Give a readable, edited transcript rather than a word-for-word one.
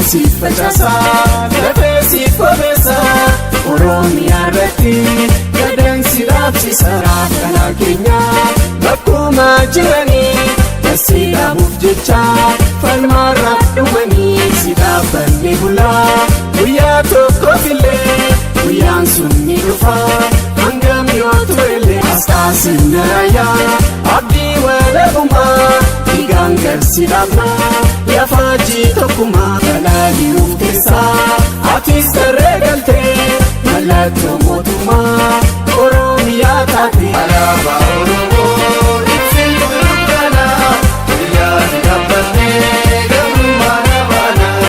siif facaasaa lafee siif qobeessaa Oromiyaa irratti gadaan si dhaabsisa kana keenya bakkuma jiranii si dhaabuuf jecha falmaarra dhumanii si dhaabbanne bulaa guyyaa tokkoofilee guyyaan sun ni dhufa hangam yoo turellee astaasin narayaa abdii walabummaa dhiigaan garsi dhaabnaa yafaajii tokkummaa balali'uuf keessaa atis tarree galtee mallattoo mootummaa.